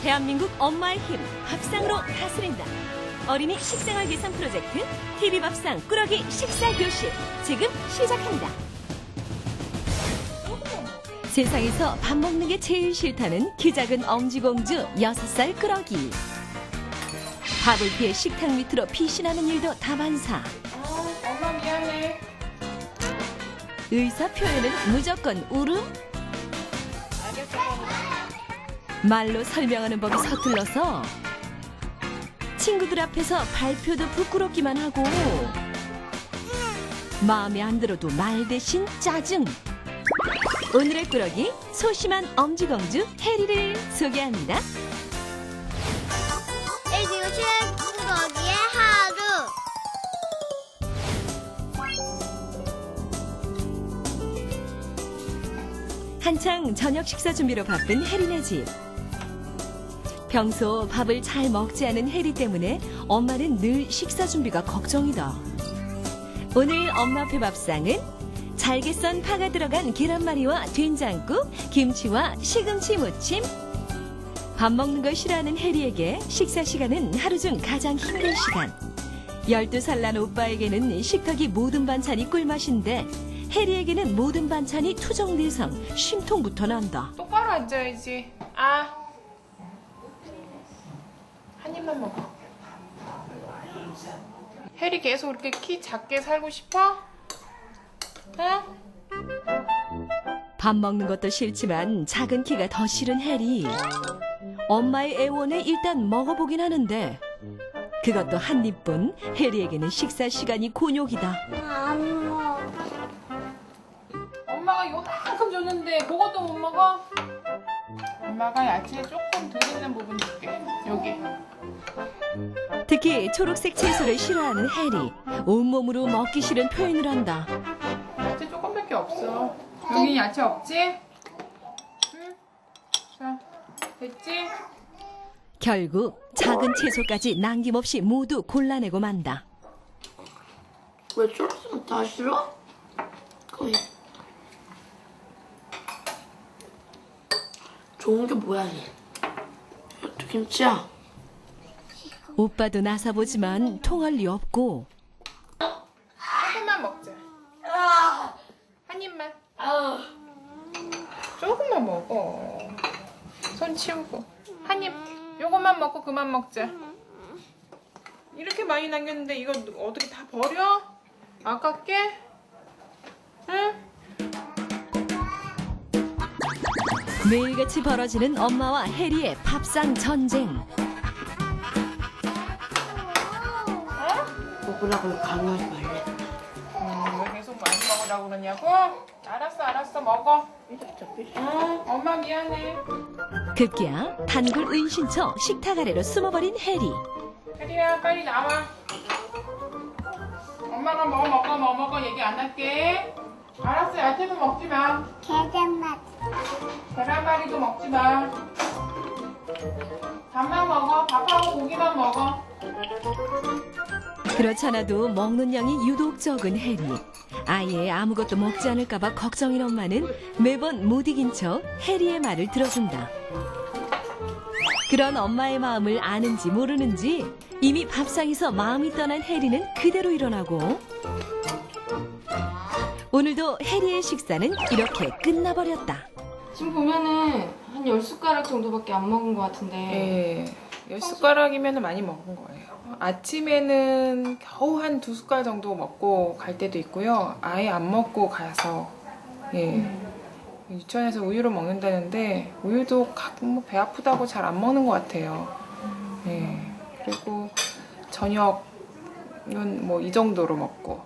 대한민국 엄마의 힘, 밥상으로 다스린다. 어린이 식생활 개선 프로젝트 TV 밥상 꾸러기 식사 교실 지금 시작합니다. 세상에서 밥 먹는 게 제일 싫다는 키 작은 엄지공주 6살 꾸러기. 밥을 피해 식탁 밑으로 피신하는 일도 다반사. 엄마 미안해. 의사 표현은 무조건 울음? 알겠어. 말로 설명하는 법이 서툴러서 친구들 앞에서 발표도 부끄럽기만 하고 마음에 안 들어도 말 대신 짜증. 오늘의 꾸러기 소심한 엄지공주 해리를 소개합니다. 일주일 꾸러기의 하루. 한창 저녁 식사 준비로 바쁜 해리네 집. 평소 밥을 잘 먹지 않은 해리 때문에 엄마는 늘 식사 준비가 걱정이다. 오늘 엄마 배 밥상은 잘게 썬 파가 들어간 계란말이와 된장국, 김치와 시금치 무침. 밥 먹는 걸 싫어하는 해리에게 식사 시간은 하루 중 가장 힘든 시간. 12살 난 오빠에게는 식탁이 모든 반찬이 꿀맛인데 해리에게는 모든 반찬이 투정내상, 심통부터 난다. 똑바로 앉아야지. 한 입만 먹어. 해리 계속 이렇게 키 작게 살고 싶어? 응? 밥 먹는 것도 싫지만 작은 키가 더 싫은 해리. 엄마의 애원에 일단 먹어보긴 하는데 그것도 한 입뿐. 해리에게는 식사 시간이 곤욕이다. 안 먹어. 엄마가 요만큼 줬는데 그것도 못 먹어? 엄마가 야채 조금 덜 있는 부분 줄게. 여기. 특히 초록색 채소를 싫어하는 해리. 온몸으로 먹기 싫은 표현을 한다. 야채 조금밖에 없어. 여기 야채 없지? 응? 자, 됐지? 결국 작은 채소까지 남김없이 모두 골라내고 만다. 왜 초록색은 다 싫어? 거의 좋은 게 뭐야 얘? 이것도 김치야. 오빠도 나서보지만 통할 리 없고 조금만 먹자. 한 입만. 조금만 먹어. 손 치우고. 한 입. 요것만 먹고 그만 먹자. 이렇게 많이 남겼는데 이거 어떻게 다 버려? 아깝게? 응? 매일같이 벌어지는 엄마와 해리의 밥상 전쟁. 먹으라고 강요하지 말래. 왜 계속 많이 먹으라고 그러냐고? 알았어 먹어. 응, 엄마 미안해. 급기야 단골 은신처 식탁 아래로 숨어버린 해리. 혜리야 빨리 나와. 엄마가 뭐 먹어 얘기 안 할게. 알았어, 야채도 먹지 마. 계란말이도 먹지 마. 밥만 먹어. 밥하고 고기만 먹어. 그렇잖아도 먹는 양이 유독 적은 해리. 아예 아무것도 먹지 않을까봐 걱정인 엄마는 매번 못 이긴 척 해리의 말을 들어준다. 그런 엄마의 마음을 아는지 모르는지 이미 밥상에서 마음이 떠난 해리는 그대로 일어나고 오늘도 해리의 식사는 이렇게 끝나버렸다. 지금 보면은 한 10숟가락 정도밖에 안 먹은 것 같은데. 네, 10숟가락이면 많이 먹은 거예요. 아침에는 겨우 한 2숟갈 정도 먹고 갈 때도 있고요. 아예 안 먹고 가서 유치원에서 우유를 먹는다는데 우유도 가끔 배 아프다고 잘 안 먹는 것 같아요. 그리고 저녁은 뭐 이 정도로 먹고.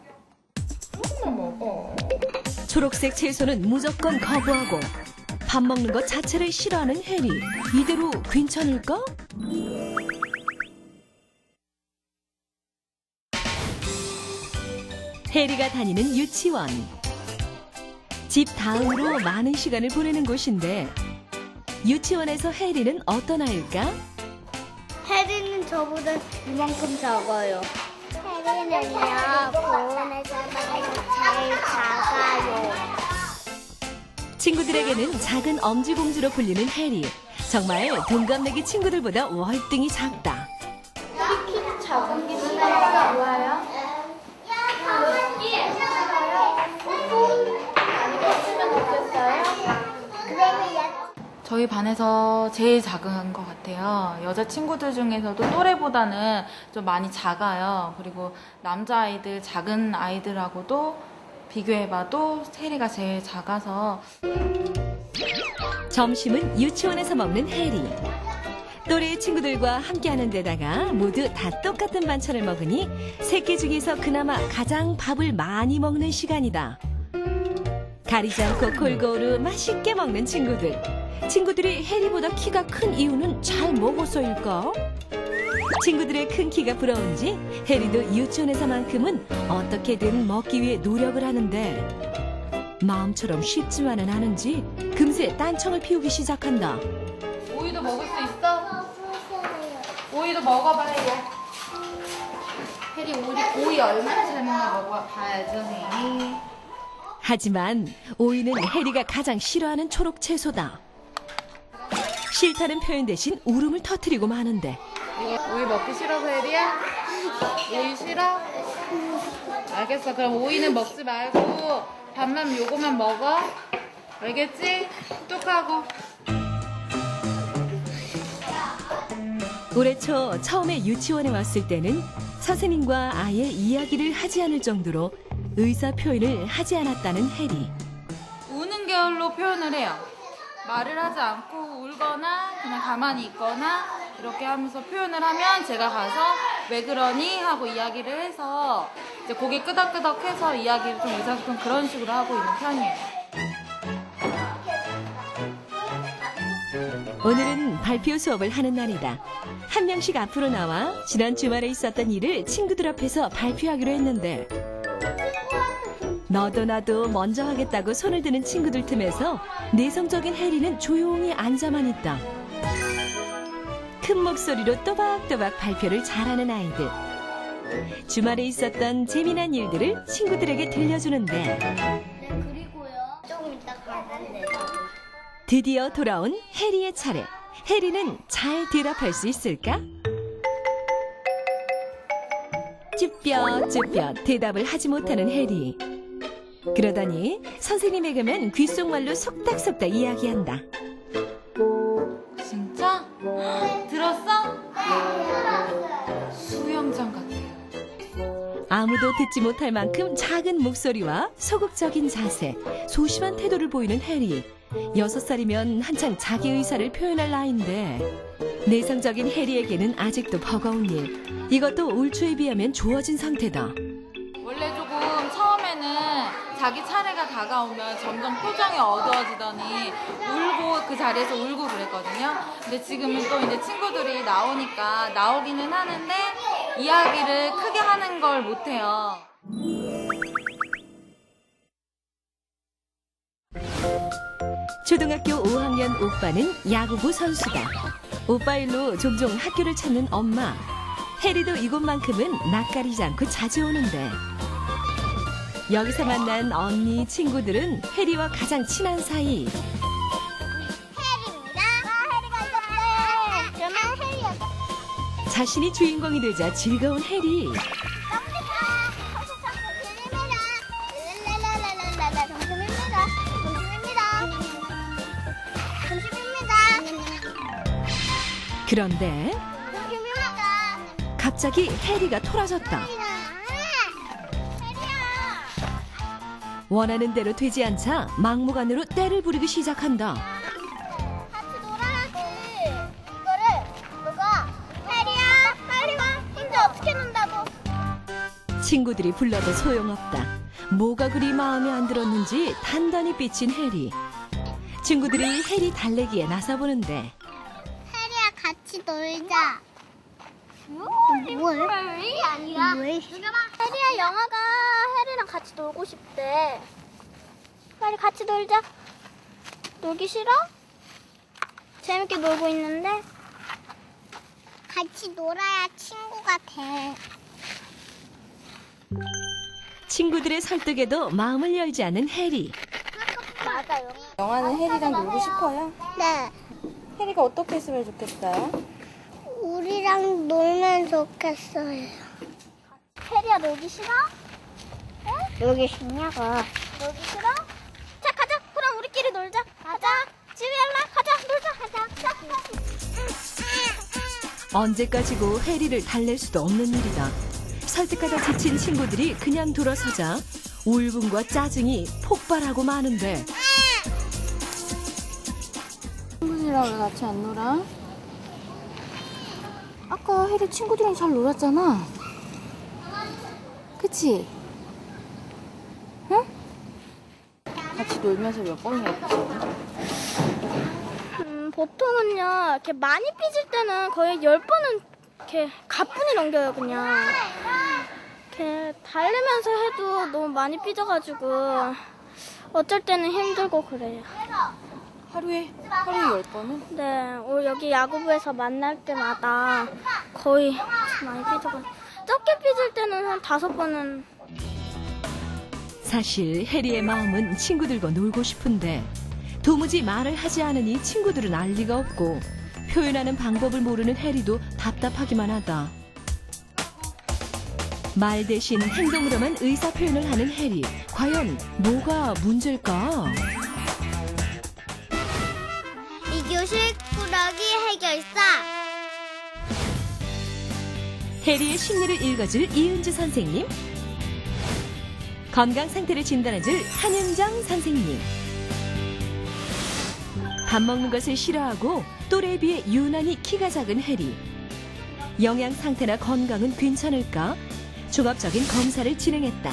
조금만 먹어. 초록색 채소는 무조건 거부하고 밥 먹는 것 자체를 싫어하는 해리. 이대로 괜찮을까? 해리가 다니는 유치원. 집 다음으로 많은 시간을 보내는 곳인데 유치원에서 해리는 어떤 아이일까? 해리는 저보다 이만큼 작아요. 해리는요, 보온에서 제일 작아요. 친구들에게는 작은 엄지공주로 불리는 해리. 정말 동갑내기 친구들보다 월등히 작다. 작은 게 좋아요? 저희 반에서 제일 작은 것 같아요. 여자 친구들 중에서도 또래보다는 좀 많이 작아요. 그리고 남자아이들, 작은 아이들하고도 비교해봐도 해리가 제일 작아서. 점심은 유치원에서 먹는 해리. 또래 친구들과 함께하는 데다가 모두 다 똑같은 반찬을 먹으니 새끼 중에서 그나마 가장 밥을 많이 먹는 시간이다. 가리지 않고 골고루 맛있게 먹는 친구들. 친구들이 해리보다 키가 큰 이유는 잘 먹어서일까? 친구들의 큰 키가 부러운지 해리도 유치원에서만큼은 어떻게든 먹기 위해 노력을 하는데 마음처럼 쉽지만은 않은지 금세 딴청을 피우기 시작한다. 오이도 먹을 수 있어? 오이도 먹어봐, 혜리야. 혜리 오이 얼마나 잘 먹나 먹어봐야죠, 혜리. 하지만 오이는 해리가 가장 싫어하는 초록 채소다. 싫다는 표현 대신 울음을 터뜨리고 마는데 오이 먹기 싫어서 혜리야? 오이 싫어? 알겠어. 그럼 오이는 먹지 말고 밥만 요거만 먹어. 알겠지? 똑똑하고. 올해 초 처음에 유치원에 왔을 때는 선생님과 아예 이야기를 하지 않을 정도로 의사 표현을 하지 않았다는 해리. 우는 계열로 표현을 해요. 말을 하지 않고 울거나 그냥 가만히 있거나 이렇게 하면서 표현을 하면 제가 가서 왜 그러니? 하고 이야기를 해서 이제 고개 끄덕끄덕해서 이야기를 좀 의사소통 그런 식으로 하고 있는 편이에요. 오늘은 발표 수업을 하는 날이다. 한 명씩 앞으로 나와 지난 주말에 있었던 일을 친구들 앞에서 발표하기로 했는데 너도 나도 먼저 하겠다고 손을 드는 친구들 틈에서 내성적인 해리는 조용히 앉아만 있다. 큰 목소리로 또박또박 발표를 잘하는 아이들. 주말에 있었던 재미난 일들을 친구들에게 들려주는데 그리고요. 조금 이따 가는데. 드디어 돌아온 해리의 차례. 해리는 잘 대답할 수 있을까? 쭈뼛쭈뼛 대답을 하지 못하는 해리. 그러더니 선생님에게만 귓속말로 속닥속닥 이야기한다. 진짜? 들었어? 수영장 같아요. 아무도 듣지 못할 만큼 작은 목소리와 소극적인 자세, 소심한 태도를 보이는 해리. 6살이면 한창 자기 의사를 표현할 나이인데 내성적인 해리에게는 아직도 버거운 일. 이것도 올 초에 비하면 좋아진 상태다. 원래 조금 처음에는 자기 차례가 다가오면 점점 표정이 어두워지더니 울고 그 자리에서 울고 그랬거든요. 근데 지금은 또 이제 친구들이 나오니까 나오기는 하는데 이야기를 크게 하는 걸 못해요. 초등학교 5학년 오빠는 야구부 선수다. 오빠 일로 종종 학교를 찾는 엄마. 해리도 이곳만큼은 낯가리지 않고 자주 오는데 여기서 만난 언니 친구들은 해리와 가장 친한 사이. 해리입니다. 해리가 있었어요. 그러면 해리였어. 자신이 주인공이 되자 즐거운 해리. 그런데 갑자기 해리가 토라졌다. 원하는 대로 되지 않자 막무가내로 떼를 부리기 시작한다. 같이 놀아야지. 이거를 누가 해리야 혼자 어떻게 논다고. 친구들이 불러도 소용없다. 뭐가 그리 마음에 안 들었는지 단단히 삐친 해리. 친구들이 해리 달래기에 나서보는데 해리야 같이 놀자. 뭘? 아니야. 해리야 영아가 해리랑 같이 놀고 싶대. 빨리 같이 놀자. 놀기 싫어? 재밌게 놀고 있는데. 같이 놀아야 친구가 돼. 친구들의 설득에도 마음을 열지 않는 해리. 맞아요. 영화는 혜리랑 놀고 싶어요? 네. 혜리가 어떻게 했으면 좋겠어요? 우리랑 놀면 좋겠어요. 혜리야 놀기 싫어? 응? 놀기 싫냐고. 놀기 싫어? 자 가자. 그럼 우리끼리 놀자. 가자. 지우야 가자. 놀자. 가자. 언제까지고 해리를 달랠 수도 없는 일이다. 설득하다 지친 친구들이 그냥 돌아서자 울분과 짜증이 폭발하고 마는데 친구들이랑 왜 같이 안 놀아? 아까 혜리 친구들이랑 잘 놀았잖아. 그치? 응? 같이 놀면서 몇 번이나 삐졌어? 보통은요, 이렇게 많이 삐질 때는 거의 10번은 이렇게 가뿐히 넘겨요, 그냥. 이렇게 달래면서 해도 너무 많이 삐져가지고 어쩔 때는 힘들고 그래요. 하루에 10번은? 네, 여기 야구부에서 만날 때마다 거의 많이 삐져가지고 적게 삐질 때는 한 5번은. 사실 해리의 마음은 친구들과 놀고 싶은데 도무지 말을 하지 않으니 친구들은 알 리가 없고 표현하는 방법을 모르는 해리도 답답하기만 하다. 말 대신 행동으로만 의사표현을 하는 해리. 과연 뭐가 문제일까? 이교실 꾸러기 해결사. 해리의 심리를 읽어줄 이은주 선생님, 건강 상태를 진단해줄 한윤정 선생님, 밥 먹는 것을 싫어하고 또래에 비해 유난히 키가 작은 해리. 영양 상태나 건강은 괜찮을까? 종합적인 검사를 진행했다.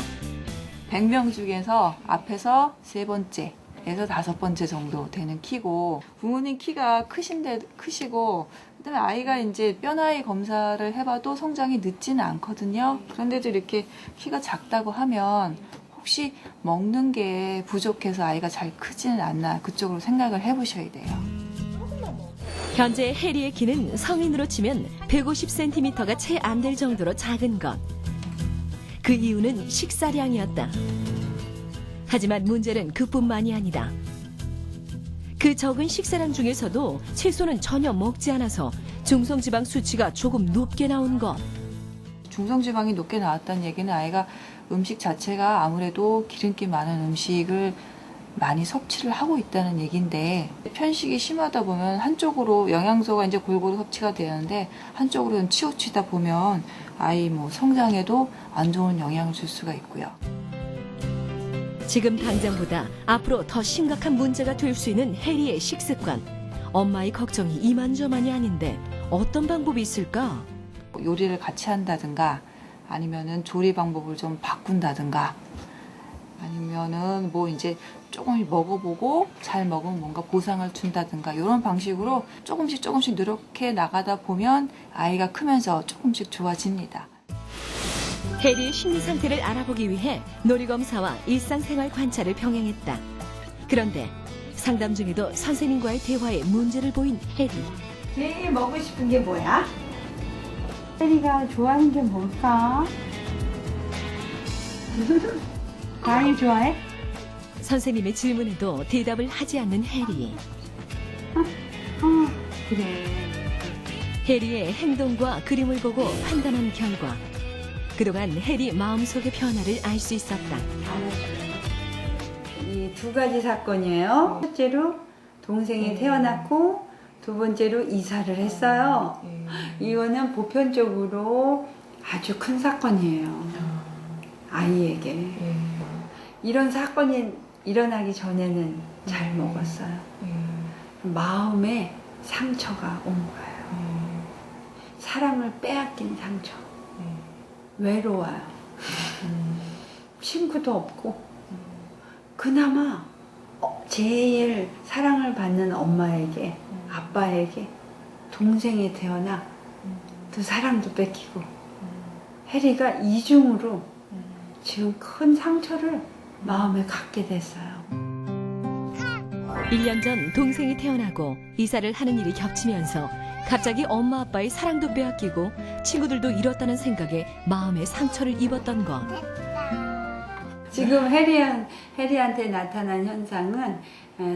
100명 중에서 앞에서 3번째에서 5번째 정도 되는 키고, 부모님 키가 크시고, 그다음에 아이가 이제 뼈나이 검사를 해봐도 성장이 늦지는 않거든요. 그런데도 이렇게 키가 작다고 하면 혹시 먹는 게 부족해서 아이가 잘 크지는 않나, 그쪽으로 생각을 해보셔야 돼요. 현재 해리의 키는 성인으로 치면 150cm가 채 안 될 정도로 작은 것. 그 이유는 식사량이었다. 하지만 문제는 그뿐만이 아니다. 그 적은 식사량 중에서도 채소는 전혀 먹지 않아서 중성지방 수치가 조금 높게 나온 것. 중성지방이 높게 나왔다는 얘기는 아이가 음식 자체가 아무래도 기름기 많은 음식을 많이 섭취를 하고 있다는 얘기인데, 편식이 심하다 보면 한쪽으로 영양소가 이제 골고루 섭취가 되는데 한쪽으로 치우치다 보면 아이 성장에도 안 좋은 영향을 줄 수가 있고요. 지금 당장보다 앞으로 더 심각한 문제가 될 수 있는 해리의 식습관. 엄마의 걱정이 이만저만이 아닌데 어떤 방법이 있을까? 요리를 같이 한다든가, 아니면은 조리 방법을 좀 바꾼다든가, 아니면은 이제 조금씩 먹어보고 잘 먹으면 뭔가 보상을 준다든가, 이런 방식으로 조금씩 노력해 나가다 보면 아이가 크면서 조금씩 좋아집니다. 해리의 심리 상태를 알아보기 위해 놀이검사와 일상생활 관찰을 병행했다. 그런데 상담 중에도 선생님과의 대화에 문제를 보인 해리. 제일 먹고 싶은 게 뭐야? 혜리가 좋아하는 게 뭘까? 과일 좋아해? 선생님의 질문에도 대답을 하지 않는 해리. 그래. 해리의 행동과 그림을 보고 판단한 결과 그동안 해리 마음속의 변화를 알 수 있었다. 이 두 가지 사건이에요. 첫째로 동생이 태어났고, 두 번째로 이사를 했어요. 이거는 보편적으로 아주 큰 사건이에요. 아이에게. 이런 사건이 일어나기 전에는 잘 먹었어요. 마음에 상처가 온 거예요. 사랑을 빼앗긴 상처. 외로워요. 친구도 없고. 그나마 제일 사랑을 받는 엄마에게, 아빠에게 동생이 태어나 또 사랑도 뺏기고, 혜리가 이중으로 지금 큰 상처를 마음에 갖게 됐어요. 1년 전 동생이 태어나고 이사를 하는 일이 겹치면서 갑자기 엄마 아빠의 사랑도 빼앗기고 친구들도 잃었다는 생각에 마음에 상처를 입었던 것. 지금 해리한테 나타난 현상은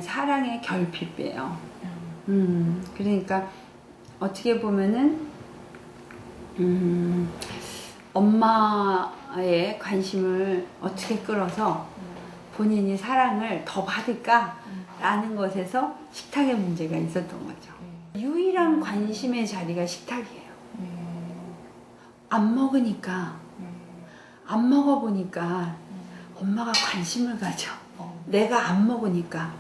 사랑의 결핍이에요. 그러니까 어떻게 보면은 엄마의 관심을 어떻게 끌어서 본인이 사랑을 더 받을까라는 것에서 식탁에 문제가 있었던 거죠. 유일한 관심의 자리가 식탁이에요. 안 먹으니까, 안 먹어보니까 엄마가 관심을 가져. 내가 안 먹으니까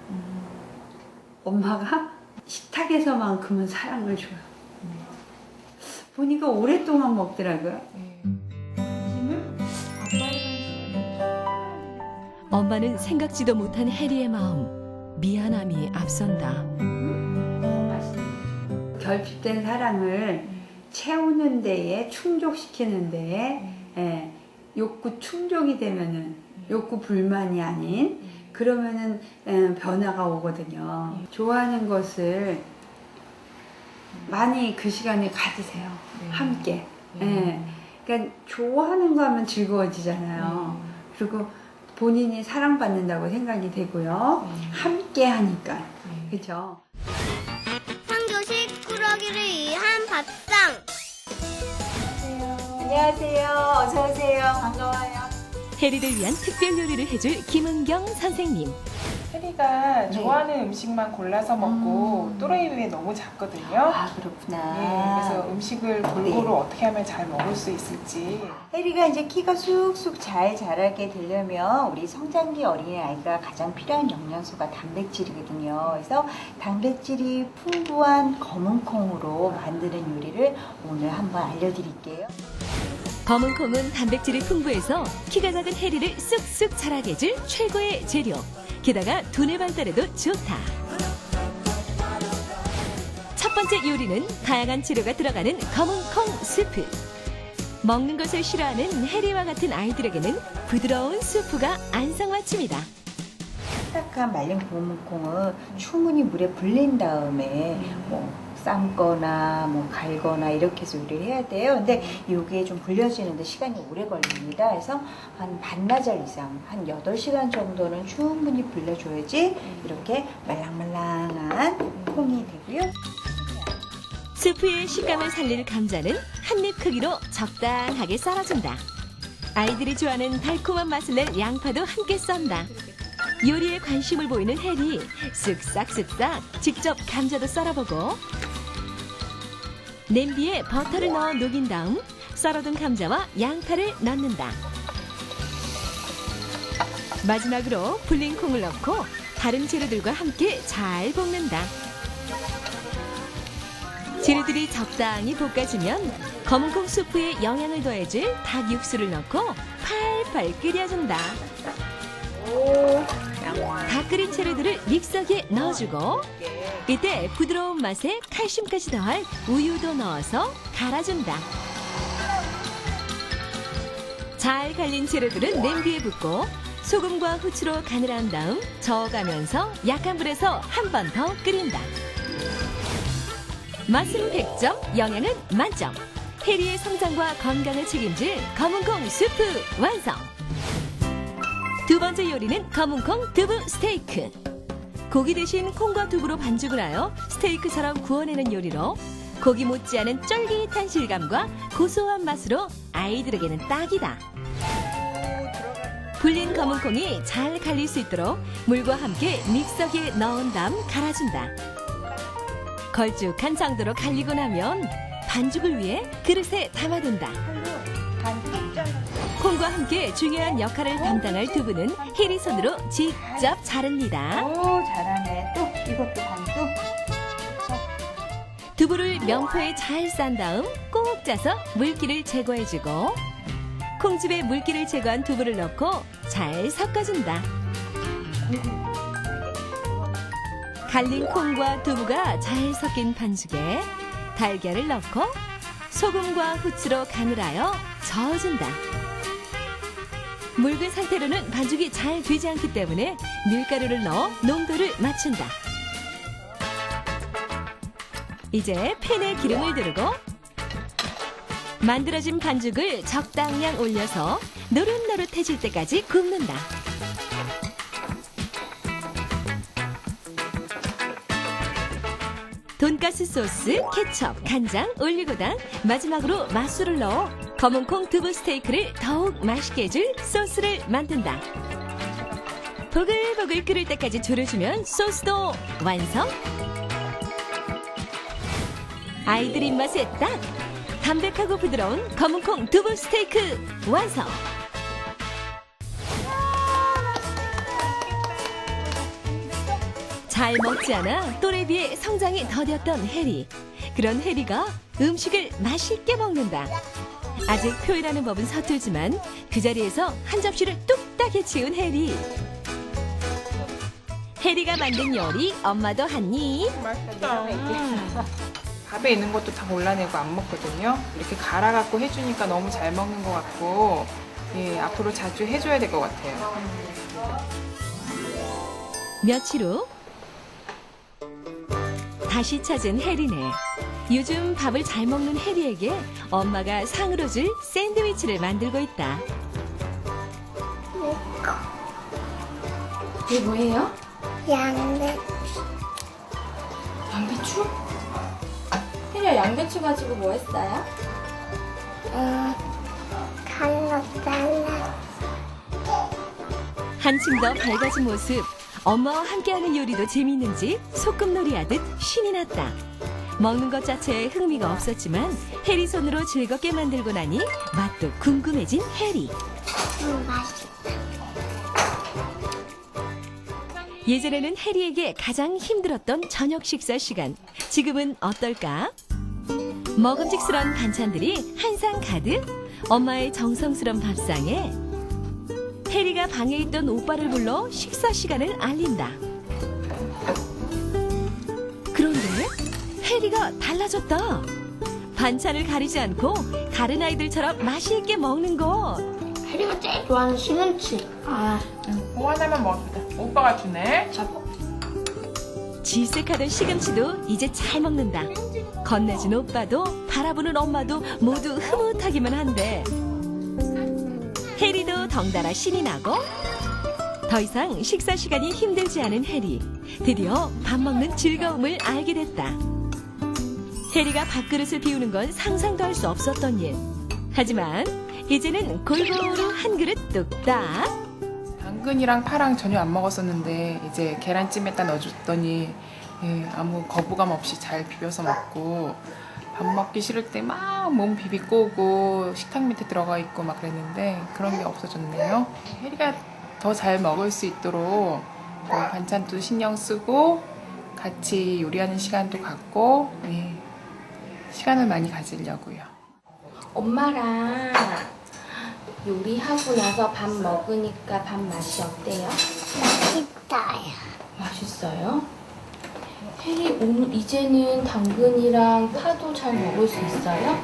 엄마가 식탁에서만큼은 사랑을 줘요. 보니까 오랫동안 먹더라고요. 엄마는 생각지도 못한 해리의 마음, 미안함이 앞선다. 결핍된 사랑을 채우는 데에, 충족시키는 데에 욕구 충족이 되면은 욕구 불만이 아닌 그러면은 변화가 오거든요. 좋아하는 것을 많이 그 시간에 가지세요. 함께. 그러니까 좋아하는 거 하면 즐거워지잖아요. 그리고 본인이 사랑받는다고 생각이 되고요. 함께 하니까. 그죠? 상교식 꾸러기를 위한 밥상. 안녕하세요. 어서 오세요. 반가워요. 해리를 위한 특별 요리를 해줄 김은경 선생님. 혜리가 좋아하는 음식만 골라서 먹고 또래에 비해 너무 작거든요. 아, 그렇구나. 네, 그래서 음식을 골고루 어떻게 하면 잘 먹을 수 있을지. 혜리가 이제 키가 쑥쑥 잘 자라게 되려면 우리 성장기 어린아이가 가장 필요한 영양소가 단백질이거든요. 그래서 단백질이 풍부한 검은 콩으로 만드는 요리를 오늘 한번 알려드릴게요. 검은 콩은 단백질이 풍부해서 키가 작은 해리를 쑥쑥 자라게 해줄 최고의 재료. 게다가 두뇌 발달에도 좋다. 첫 번째 요리는 다양한 재료가 들어가는 검은 콩 수프. 먹는 것을 싫어하는 해리와 같은 아이들에게는 부드러운 수프가 안성맞춤이다. 딱딱한 말린 검은 콩을 충분히 물에 불린 다음에 삶거나 갈거나 이렇게 해서 요리를 해야 돼요. 근데 이게 좀 불려지는데 시간이 오래 걸립니다. 그래서 한 반나절 이상, 한 8시간 정도는 충분히 불려줘야지 이렇게 말랑말랑한 콩이 되고요. 수프의 식감을 살릴 감자는 한 입 크기로 적당하게 썰어준다. 아이들이 좋아하는 달콤한 맛을 낸 양파도 함께 썬다. 요리에 관심을 보이는 해리, 쓱싹쓱싹 직접 감자도 썰어보고 냄비에 버터를 넣어 녹인 다음 썰어둔 감자와 양파를 넣는다. 마지막으로 불린 콩을 넣고 다른 재료들과 함께 잘 볶는다. 재료들이 적당히 볶아지면 검은콩 수프에 영양을 더해줄 닭 육수를 넣고 팔팔 끓여준다. 다 끓인 재료들을 믹서기에 넣어주고 이때 부드러운 맛에 칼슘까지 더할 우유도 넣어서 갈아준다. 잘 갈린 재료들은 냄비에 붓고 소금과 후추로 간을 한 다음 저어가면서 약한 불에서 한 번 더 끓인다. 맛은 100점, 영양은 만점. 해리의 성장과 건강을 책임질 검은콩 수프 완성! 두 번째 요리는 검은콩 두부 스테이크. 고기 대신 콩과 두부로 반죽을 하여 스테이크처럼 구워내는 요리로 고기 못지않은 쫄깃한 실감과 고소한 맛으로 아이들에게는 딱이다. 불린 검은콩이 잘 갈릴 수 있도록 물과 함께 믹서기에 넣은 다음 갈아준다. 걸쭉한 정도로 갈리고 나면 반죽을 위해 그릇에 담아둔다. 콩과 함께 중요한 역할을 담당할 두부는 해리 손으로 직접 자릅니다. 오, 잘하네. 또 이것도 반죽. 두부를 명포에 잘 싼 다음 꼭 짜서 물기를 제거해주고 콩즙에 물기를 제거한 두부를 넣고 잘 섞어준다. 갈린 콩과 두부가 잘 섞인 반죽에 달걀을 넣고 소금과 후추로 간을 하여 저어준다. 묽은 상태로는 반죽이 잘 되지 않기 때문에 밀가루를 넣어 농도를 맞춘다. 이제 팬에 기름을 두르고 만들어진 반죽을 적당량 올려서 노릇노릇해질 때까지 굽는다. 돈가스 소스, 케첩, 간장, 올리고당, 마지막으로 맛술을 넣어 검은콩 두부 스테이크를 더욱 맛있게 해줄 소스를 만든다. 보글보글 끓을 때까지 졸여주면 소스도 완성! 아이들 입맛에 딱! 담백하고 부드러운 검은콩 두부 스테이크 완성! 잘 먹지 않아 또래 비해 성장이 더뎠던 해리. 그런 해리가 음식을 맛있게 먹는다. 아직 표현하는 법은 서툴지만 그 자리에서 한 접시를 뚝딱 해치운 해리. 해리가 만든 요리 엄마도 한 입. 맛있다. 밥에 있는 것도 다 골라내고 안 먹거든요. 이렇게 갈아갖고 해주니까 너무 잘 먹는 것 같고, 예, 앞으로 자주 해줘야 될 것 같아요. 며칠 후 다시 찾은 해리네. 요즘 밥을 잘 먹는 해리에게 엄마가 상으로 줄 샌드위치를 만들고 있다. 이게 뭐예요? 양배. 양배추? 혜리야, 양배추 가지고 뭐 했어요? 칼로 잘라. 한층 더 밝아진 모습. 엄마와 함께하는 요리도 재미있는지 소꿉놀이 하듯 신이 났다. 먹는 것 자체에 흥미가 없었지만 해리 손으로 즐겁게 만들고 나니 맛도 궁금해진 해리. 맛있다. 예전에는 해리에게 가장 힘들었던 저녁 식사 시간. 지금은 어떨까? 먹음직스러운 반찬들이 한상 가득. 엄마의 정성스러운 밥상에 해리가 방에 있던 오빠를 불러 식사 시간을 알린다. 그런데 해리가 달라졌다. 반찬을 가리지 않고 다른 아이들처럼 맛있게 먹는 것. 해리가 제일 좋아하는 시금치. 뭐 하나만 먹어도 돼. 오빠가 주네. 질색하던 시금치도 이제 잘 먹는다. 건네준 오빠도 바라보는 엄마도 모두 흐뭇하기만 한데 해리도 덩달아 신이 나고 더 이상 식사 시간이 힘들지 않은 해리. 드디어 밥 먹는 즐거움을 알게 됐다. 해리가 밥그릇을 비우는 건 상상도 할 수 없었던 일. 하지만 이제는 골고루 한 그릇 뚝딱. 당근이랑 파랑 전혀 안 먹었었는데 이제 계란찜에다 넣어줬더니 예, 아무 거부감 없이 잘 비벼서 먹고, 밥 먹기 싫을 때 막 몸 비비고 오고 식탁 밑에 들어가 있고 막 그랬는데 그런 게 없어졌네요. 혜리가 더 잘 먹을 수 있도록 반찬도 신경 쓰고 같이 요리하는 시간도 갖고, 예, 시간을 많이 가지려고요. 엄마랑 요리하고 나서 밥 먹으니까 밥 맛이 어때요? 맛있어요. 맛있어요? 혜리 오늘 이제는 당근이랑 파도 잘 먹을 수 있어요?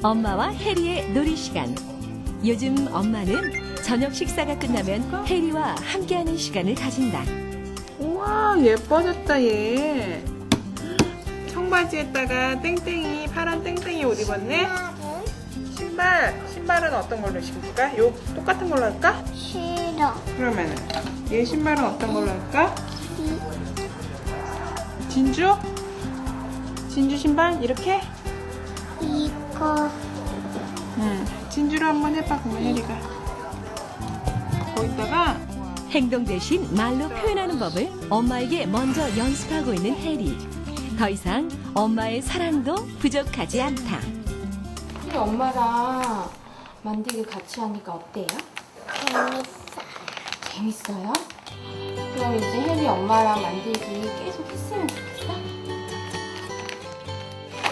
엄마와 해리의 놀이 시간. 요즘 엄마는 저녁 식사가 끝나면 해리와 함께하는 시간을 가진다. 우와, 예뻐졌다 얘. 청바지에다가 땡땡이, 파란 땡땡이 옷 입었네. 신발은 어떤 걸로 신을까? 요 똑같은 걸로 할까? 싫어. 그러면은 얘 신발은 어떤 걸로 할까? 진주 신발 이렇게? 이거. 진주로 한번 해봐. 그러면 혜리가 거기다가 행동 대신 말로 표현하는 법을 엄마에게 먼저 연습하고 있는 해리. 더 이상 엄마의 사랑도 부족하지 않다. 혜리 엄마랑 만들기 같이 하니까 어때요? 재밌어요? 그럼 이제 혜리 엄마랑 만들기 계속 했으면 좋겠어?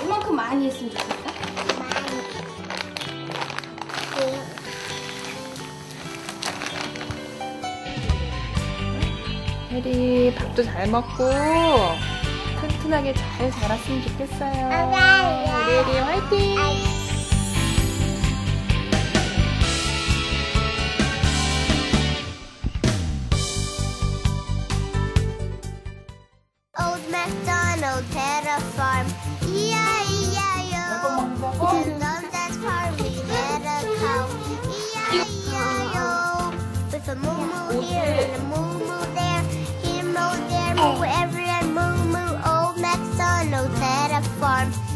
얼만큼 많이 했으면 좋겠어? 혜리 밥도 잘 먹고 튼튼하게 잘 자랐으면 좋겠어요. 우리 혜리 화이팅! Old MacDonald had a farm. moo here and a moo moo there. Here moo there, moo wherever and moo moo. Old MacDonald had a farm.